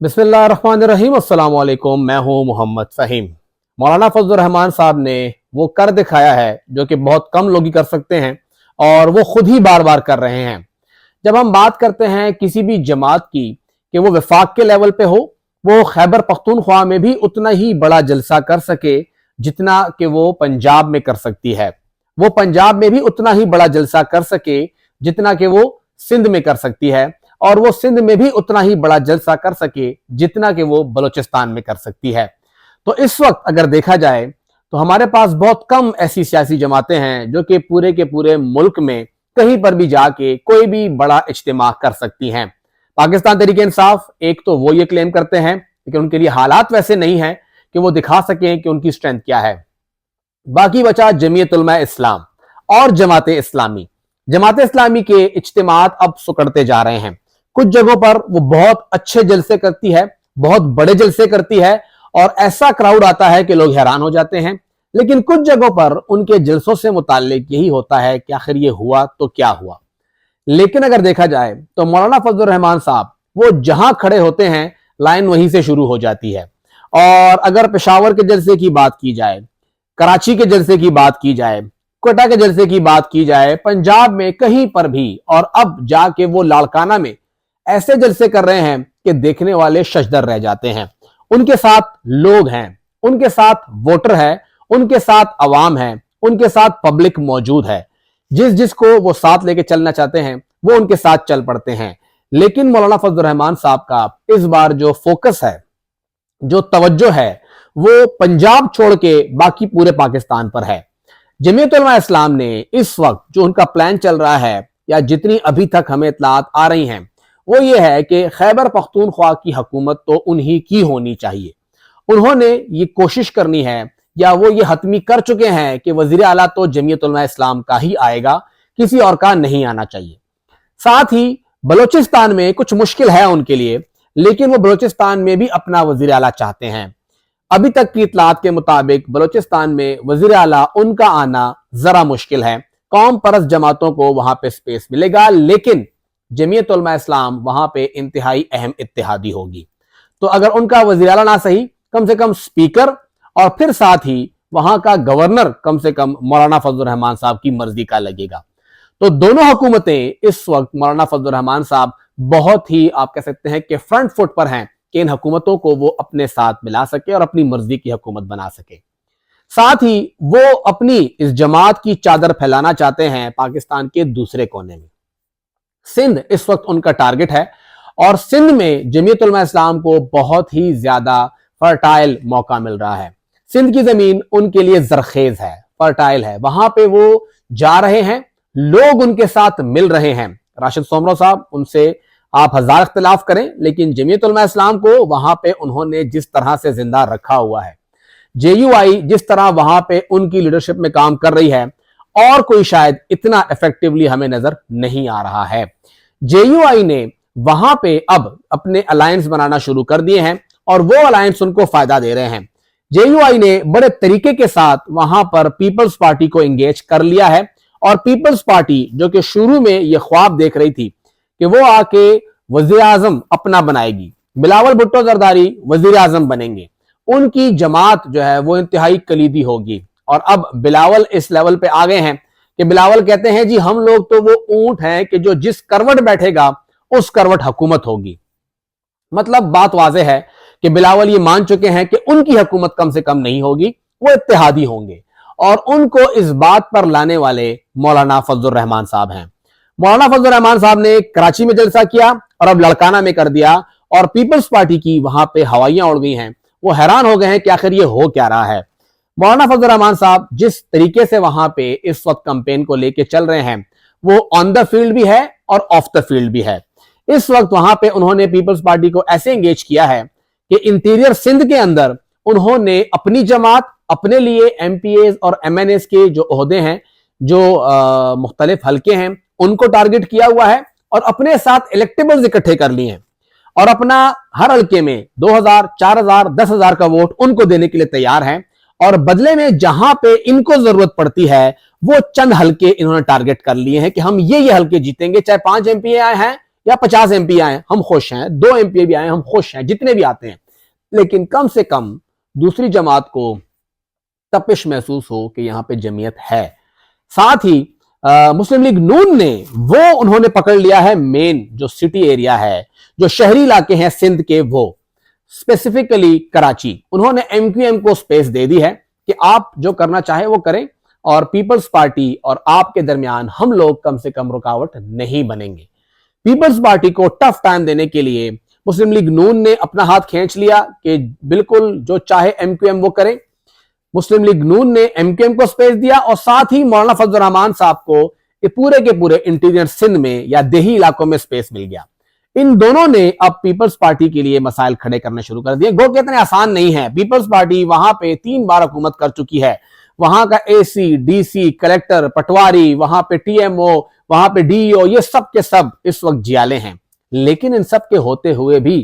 बिस्मिल्लाहिर्रहमानिर्रहीम। अस्सलाम वालेकुम। मैं हूं मोहम्मद फ़हीम। मौलाना फजलुर रहमान साहब ने वो कर दिखाया है जो कि बहुत कम लोग ही कर सकते हैं और वो खुद ही बार बार कर रहे हैं। जब हम बात करते हैं किसी भी जमात की कि वो वफाक के लेवल पे हो, वो खैबर पख्तूनख्वा में भी उतना ही बड़ा जलसा कर सके जितना कि वो पंजाब में कर सकती है। वो पंजाब में भी उतना ही बड़ा जलसा कर सके जितना कि वो सिंध में कर सकती है, और वो सिंध में भी उतना ही बड़ा जलसा कर सके जितना कि वो बलूचिस्तान में कर सकती है। तो इस वक्त अगर देखा जाए तो हमारे पास बहुत कम ऐसी सियासी जमातें हैं जो कि पूरे के पूरे मुल्क में कहीं पर भी जाके कोई भी बड़ा इज्तिमा कर सकती हैं। पाकिस्तान तहरीक इंसाफ एक तो वो ये क्लेम करते हैं, लेकिन उनके लिए हालात वैसे नहीं है कि वो दिखा सकें कि उनकी स्ट्रेंथ क्या है। बाकी बचा जमीयत उलमा इस्लाम और जमात इस्लामी। जमात इस्लामी के इज्तिमात अब सुकड़ते जा रहे हैं। कुछ जगहों पर वो बहुत अच्छे जलसे करती है, बहुत बड़े जलसे करती है और ऐसा क्राउड आता है कि लोग हैरान हो जाते हैं। लेकिन कुछ जगहों पर उनके जलसों से मुताल्लिक यही होता है कि आखिर ये हुआ तो क्या हुआ। लेकिन अगर देखा जाए तो मौलाना फजलुर रहमान साहब वो जहां खड़े होते हैं लाइन वहीं से शुरू हो जाती है। और अगर पेशावर के जलसे की बात की जाए, कराची के जलसे की बात की जाए, कोटा के जलसे की बात की जाए, पंजाब में कहीं पर भी, और अब जाके वो लाड़काना में ऐसे जलसे कर रहे हैं कि देखने वाले शशदर रह जाते हैं। उनके साथ लोग हैं, उनके साथ वोटर है, उनके साथ अवाम है, उनके साथ पब्लिक मौजूद है। जिस जिसको वो साथ लेके चलना चाहते हैं वो उनके साथ चल पड़ते हैं। लेकिन मौलाना फजलुर रहमान साहब का इस बार जो फोकस है, जो तवज्जो है, वो पंजाब छोड़ के बाकी पूरे पाकिस्तान पर है। जमीयत उलमा इस्लाम ने इस वक्त जो उनका प्लान चल रहा है, या जितनी अभी तक हमें इत्तलात आ रही हैं, वो ये है कि खैबर पख्तूनख्वा की हुकूमत तो उन्हीं की होनी चाहिए। उन्होंने ये कोशिश करनी है, या वो ये हतमी कर चुके हैं कि वजीर आला तो जमीयत उलमा इस्लाम का ही आएगा, किसी और का नहीं आना चाहिए। साथ ही बलूचिस्तान में कुछ मुश्किल है उनके लिए, लेकिन वो बलूचिस्तान में भी अपना वजीर आला चाहते हैं। अभी तक की इत्तलात के मुताबिक बलूचिस्तान में वजीर आला उनका आना जरा मुश्किल है। कौम परस्त जमातों को वहां पे स्पेस मिलेगा, लेकिन जमीयत उलमा इस्लाम वहां पे इंतहाई अहम इत्तेहादी होगी। तो अगर उनका वजीर आला ना सही, कम से कम स्पीकर और फिर साथ ही वहां का गवर्नर कम से कम मौलाना फजलुर रहमान साहब की मर्जी का लगेगा। तो दोनों हुकूमतें इस वक्त मौलाना फजलुर रहमान साहब बहुत ही, आप कह सकते हैं कि फ्रंट फुट पर हैं कि इन हुकूमतों को वो अपने साथ मिला सके और अपनी मर्जी की हुकूमत बना सके। साथ ही वो अपनी इस जमात की चादर फैलाना चाहते हैं पाकिस्तान के दूसरे कोने में। सिंध इस वक्त उनका टारगेट है, और सिंध में जमीयत उलमा इस्लाम को बहुत ही ज्यादा फर्टाइल मौका मिल रहा है। सिंध की जमीन उनके लिए जरखेज है, फर्टाइल है। वहां पे वो जा रहे हैं, लोग उनके साथ मिल रहे हैं। राशिद सोमरो साहब, उनसे आप हजार इख्तिलाफ करें, लेकिन जमीयत उलमा इस्लाम को वहां पे उन्होंने जिस तरह से जिंदा रखा हुआ है, JUI जिस तरह वहां पे उनकी लीडरशिप में काम कर रही है, और कोई शायद इतना इफेक्टिवली हमें नजर नहीं आ रहा है। JUI ने वहां पे अब अपने अलायंस बनाना शुरू कर दिए हैं, और वो अलायंस उनको फायदा दे रहे हैं। JUI ने बड़े तरीके के साथ वहां पर पीपल्स पार्टी को एंगेज कर लिया है, और पीपल्स पार्टी जो कि शुरू में ये ख्वाब देख रही थी कि वो आके वजीर आजम अपना बनाएगी, बिलावल भुट्टो जरदारी वजीर आजम बनेंगे, उनकी जमात जो है वो इंतहाई कलीदी होगी। और अब बिलावल इस लेवल पे आ गए हैं कि बिलावल कहते हैं जी हम लोग तो वो ऊंट हैं कि जो जिस करवट बैठेगा उस करवट हुकूमत होगी। मतलब बात वाज़ेह है कि बिलावल ये मान चुके हैं कि उनकी हुकूमत कम से कम नहीं होगी, वो इत्तेहादी होंगे, और उनको इस बात पर लाने वाले मौलाना फजलुर रहमान साहब हैं। मौलाना फजलुर रहमान साहब ने कराची में जलसा किया और अब लड़काना में कर दिया, और पीपल्स पार्टी की वहां पे हवाइयां उड़ गई हैं। वो हैरान हो गए हैं कि आखिर ये हो क्या रहा है। मौलाना फजलुर रहमान साहब जिस तरीके से वहां पे इस वक्त कैंपेन को लेके चल रहे हैं, वो ऑन द फील्ड भी है और ऑफ द फील्ड भी है। इस वक्त वहां पे उन्होंने पीपल्स पार्टी को ऐसे एंगेज किया है कि इंटीरियर सिंध के अंदर उन्होंने अपनी जमात, अपने लिए MPAs और MNAs के जो ओहदे हैं, जो मुख्तलिफ हल्के हैं, उनको टारगेट किया हुआ है, और अपने साथ इलेक्टेबल्स इकट्ठे कर लिए हैं, और अपना हर हल्के में 2000, 4000, 10,000 का वोट उनको देने के लिए तैयार हैं। और बदले में जहां पे इनको जरूरत पड़ती है वो चंद हल्के इन्होंने टारगेट कर लिए हैं कि हम ये हल्के जीतेंगे, चाहे 5 MPA आए हैं या 50 MP आए हम खुश हैं, 2 MP भी आए हम खुश हैं, जितने भी आते हैं, लेकिन कम से कम दूसरी जमात को तपिश महसूस हो कि यहां पे जमीयत है। साथ ही मुस्लिम लीग नून ने वो उन्होंने पकड़ लिया है मेन जो सिटी एरिया है, जो शहरी इलाके हैं सिंध के, वो स्पेसिफिकली कराची, उन्होंने MQM को स्पेस दे दी है कि आप जो करना चाहे वो करें और पीपल्स पार्टी और आपके दरमियान हम लोग कम से कम रुकावट नहीं बनेंगे। पीपल्स पार्टी को टफ टाइम देने के लिए मुस्लिम लीग नून ने अपना हाथ खींच लिया कि बिल्कुल जो चाहे MQM वो करे। मुस्लिम लीग नून ने MQM को स्पेस दिया और साथ ही मौलाना फजल रहमान साहब को ये पूरे के पूरे इंटीरियर सिंध में या देही इलाकों में स्पेस मिल गया। इन दोनों ने अब पीपल्स पार्टी के लिए मसाइल खड़े करने शुरू कर दिए। गो कितने आसान नहीं है, पीपल्स पार्टी वहां पे 3 बार हुकूमत कर चुकी है। वहां का AC, DC, कलेक्टर, पटवारी, वहां पे TMO, वहां पे DEO, ये सब के सब इस वक्त जियाले हैं। लेकिन इन सब के होते हुए भी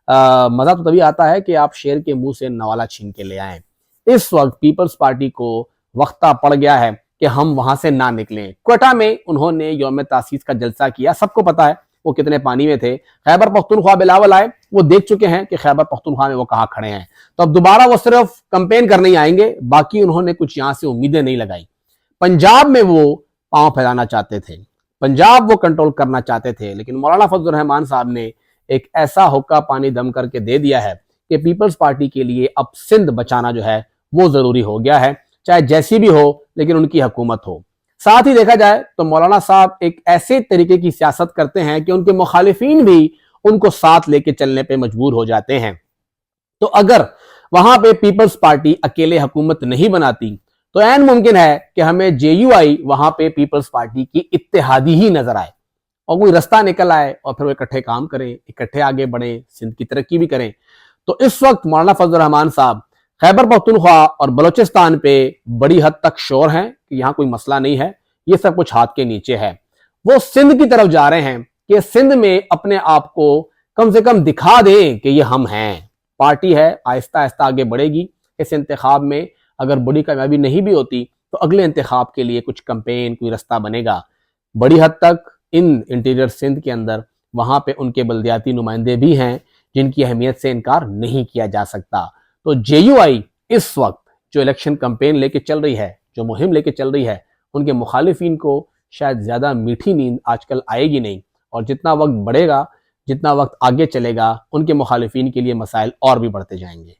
मजा तो तभी आता है कि आप शेर के मुंह से नवाला छीन के ले आए। इस वक्त पीपल्स पार्टी को वक्ता पड़ गया है कि हम वहां से ना निकलें। क्वेटा में उन्होंने यौम तासीस का जलसा किया, सबको पता है वो कितने पानी में थे। खैबर पख्तूनख्वा बिलावल आए, वो देख चुके हैं कि खैबर पख्तूनख्वा में वो कहां खड़े हैं, तो अब दोबारा वो सिर्फ कंपेन करने ही आएंगे, बाकी उन्होंने कुछ यहां से उम्मीदें नहीं लगाई। पंजाब में वो पांव फैलाना चाहते थे, पंजाब वो कंट्रोल करना चाहते थे, लेकिन मौलाना फजल रहमान साहब ने एक ऐसा हुक्का पानी दम करके दे दिया है कि पीपल्स पार्टी के लिए अब सिंध बचाना जो है वो जरूरी हो गया है, चाहे जैसी भी हो लेकिन उनकी हुकूमत हो। साथ ही देखा जाए तो मौलाना साहब एक ऐसे तरीके की सियासत करते हैं कि उनके मुखालिफिन भी उनको साथ लेके चलने पे मजबूर हो जाते हैं। तो अगर वहां पे पीपल्स पार्टी अकेले हुकूमत नहीं बनाती तो ऐन मुमकिन है कि हमें JUI वहां पे पीपल्स पार्टी की इत्तेहादी ही नजर आए और कोई रास्ता निकल आए और फिर वो इकट्ठे काम करें, इकट्ठे आगे बढ़े, सिंध की तरक्की भी करें। तो इस वक्त मौलाना फजल रहमान साहब खैबर पख्तूनख्वा और बलोचिस्तान पे बड़ी हद तक श्योर हैं कि यहाँ कोई मसला नहीं है, ये सब कुछ हाथ के नीचे है। वो सिंध की तरफ जा रहे हैं कि सिंध में अपने आप को कम से कम दिखा दें कि ये हम हैं, पार्टी है, आहिस्ता आहिस्ता आगे बढ़ेगी। इस इंतखाब में अगर बड़ी कामयाबी नहीं भी होती तो अगले इंतखाब के लिए कुछ कंपेन, कोई रास्ता बनेगा। बड़ी हद तक इन इंटीरियर सिंध के अंदर वहां पे उनके बल्दियाती नुमाइंदे भी हैं जिनकी अहमियत से इनकार नहीं किया जा सकता। तो JUI इस वक्त जो इलेक्शन कैंपेन लेके चल रही है, जो मुहिम लेके चल रही है, उनके मुखालिफिन को शायद ज्यादा मीठी नींद आजकल आएगी नहीं, और जितना वक्त बढ़ेगा, जितना वक्त आगे चलेगा, उनके मुखालिफिन के लिए मसाइल और भी बढ़ते जाएंगे।